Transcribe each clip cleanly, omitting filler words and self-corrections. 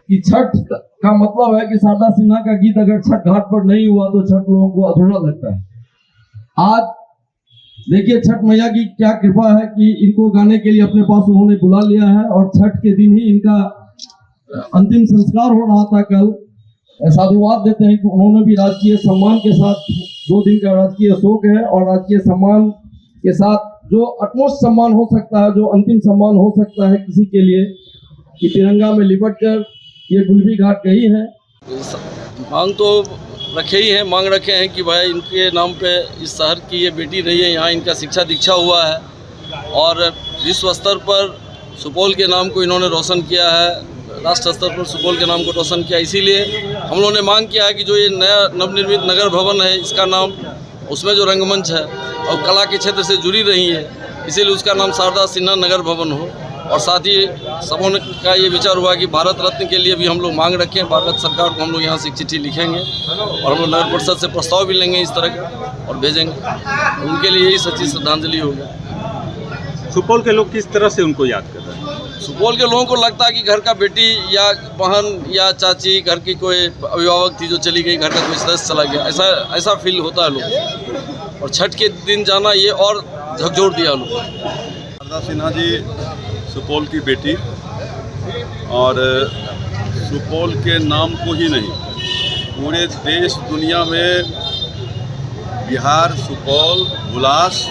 कि छठ का मतलब है कि शारदा सिन्हा का गीत अगर छठ घाट पर नहीं हुआ तो छठ लोगों को अधूरा लगता है। आज देखिए छठ मैया की क्या कृपा है कि इनको गाने के लिए अपने पास उन्होंने बुला लिया है और छठ के दिन ही इनका अंतिम संस्कार हो रहा था कल। साधुवाद देते हैं कि उन्होंने भी राजकीय सम्मान के साथ 2 दिन का राजकीय शोक है और राजकीय सम्मान के साथ जो अटमोस्ट सम्मान हो सकता है, जो अंतिम सम्मान हो सकता है किसी के लिए, कि तिरंगा में लिपट कर ये गुलबी घाट गई है। मांग तो रखे ही हैं, मांग रखे हैं कि भाई इनके नाम पे इस शहर की ये बेटी रही है, यहाँ इनका शिक्षा दीक्षा हुआ है और विश्व स्तर पर सुपौल के नाम को इन्होंने रोशन किया है, राष्ट्र स्तर पर सुपौल के नाम को रोशन किया। इसीलिए हम लोगों ने मांग किया है कि जो ये नया नवनिर्मित नगर भवन है, इसका नाम, उसमें जो रंगमंच है और कला के क्षेत्र से जुड़ी रही है, इसीलिए उसका नाम शारदा सिन्हा नगर भवन हो। और साथ ही सबों का ये विचार हुआ कि भारत रत्न के लिए भी हम लोग मांग रखें। भारत सरकार को हम लोग यहाँ से एक चिट्ठी लिखेंगे और हम लोग नगर परिषद से प्रस्ताव भी लेंगे इस तरह का और भेजेंगे। उनके लिए यही सच्ची श्रद्धांजलि होगी। सुपौल के लोग किस तरह से उनको याद कर रहे हैं? सुपौल के लोगों को लगता है कि घर का बेटी या बहन या चाची, घर की कोई अभिभावक थी जो चली गई, घर का कोई सदस्य चला गया, ऐसा फील होता है लोग। और छठ के दिन जाना ये और झकझोर दिया लोग। शारदा सिन्हा जी सुपौल की बेटी और सुपौल के नाम को ही नहीं, पूरे देश दुनिया में बिहार, सुपौल, हुलास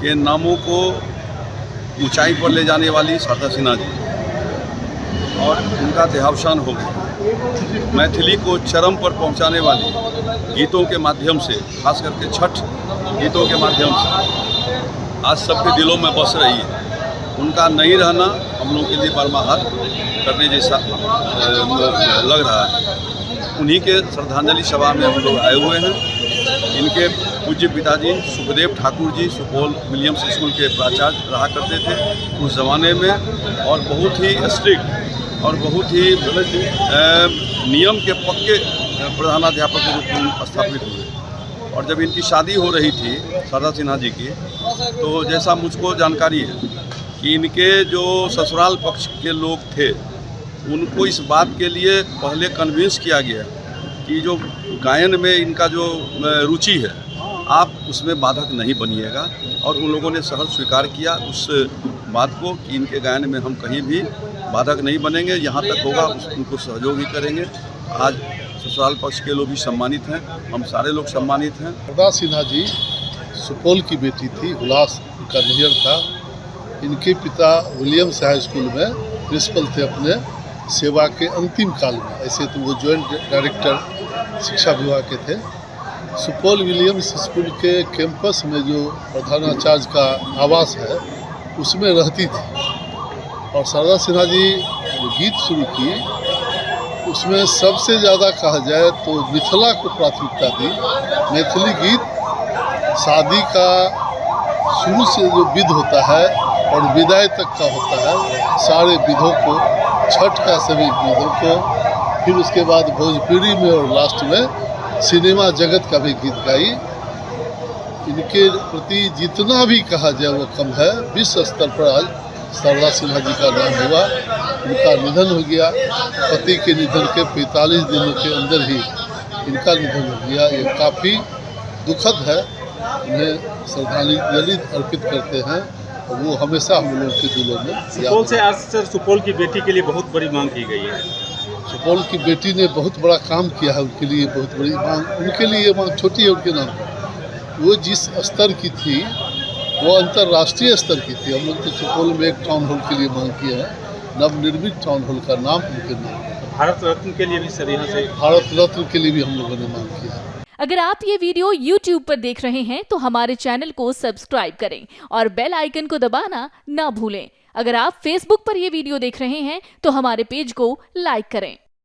के नामों को ऊंचाई पर ले जाने वाली शारदा सिन्हा जी, और उनका देहावसान हो गया। मैथिली को चरम पर पहुंचाने वाली गीतों के माध्यम से, खास करके छठ गीतों के माध्यम से आज सबके दिलों में बस रही है। उनका नहीं रहना हम लोगों के लिए बर्माहत करने जैसा लग रहा है। उन्हीं के श्रद्धांजलि सभा में हम लोग आए हुए हैं। इनके पूज्य पिताजी सुखदेव ठाकुर जी सुपौल विलियम्स स्कूल के प्राचार्य रहा करते थे उस ज़माने में, और बहुत ही स्ट्रिक्ट और बहुत ही नियम के पक्के प्रधानाध्यापक के रूप में स्थापित हुए। और जब इनकी शादी हो रही थी शारदा सिन्हा जी की, तो जैसा मुझको जानकारी है कि इनके जो ससुराल पक्ष के लोग थे, उनको इस बात के लिए पहले कन्विंस किया गया कि जो गायन में इनका जो रुचि है, आप उसमें बाधक नहीं बनिएगा। और उन लोगों ने सहर्ष स्वीकार किया उस बात को कि इनके गायन में हम कहीं भी बाधक नहीं बनेंगे, यहाँ तक होगा उनको सहयोग भी करेंगे। आज ससुराल पक्ष के लोग भी सम्मानित हैं, हम सारे लोग सम्मानित हैं। शारदा सिन्हा जी सुपौल की बेटी थी, हुलास उनका नैहर था। इनके पिता विलियम्स हाई स्कूल में प्रिंसिपल थे अपने सेवा के अंतिम काल में। ऐसे तो वो जॉइंट डायरेक्टर शिक्षा विभाग के थे। सुपौल विलियम्स स्कूल के कैंपस में जो प्रधानाचार्य का आवास है, उसमें रहती थी। और शारदा सिन्हा जी जो गीत शुरू की, उसमें सबसे ज़्यादा कहा जाए तो मिथिला को प्राथमिकता दी। मैथिली गीत शादी का शुरू से जो विध होता है और विदाई तक का होता है, सारे विधों को, छठ का सभी विधों को, फिर उसके बाद भोजपुरी में और लास्ट में सिनेमा जगत का भी गीत गाई। इनके प्रति जितना भी कहा जाए वो कम है। विश्व स्तर पर आज शारदा सिन्हा जी का नाम हुआ। उनका निधन हो गया। पति के निधन के 45 दिनों के अंदर ही इनका निधन हो गया। ये काफ़ी दुखद है। उन्हें श्रद्धांजलि अर्पित करते हैं और वो हमेशा हम लोगों के दिलों में। सुपौल से आज सर सुपौल की बेटी के लिए बहुत बड़ी मांग की गई है। सुपौल की बेटी ने बहुत बड़ा काम किया है, उनके लिए बहुत बड़ी मांग। उनके लिए ये मांग छोटी है उनके नाम पर। वो जिस स्तर की थी वो अंतर्राष्ट्रीय स्तर की थी। हम लोग तो सुपौल में एक टाउन हॉल के लिए मांग किया है, नवनिर्मित टाउन हॉल का नाम उनके नाम। भारत रत्न के लिए भी सर यहाँ से भारत रत्न के लिए भी हम लोगों ने मांग किया है। अगर आप ये वीडियो YouTube पर देख रहे हैं तो हमारे चैनल को सब्सक्राइब करें और बेल आइकन को दबाना ना भूलें। अगर आप Facebook पर ये वीडियो देख रहे हैं तो हमारे पेज को लाइक करें।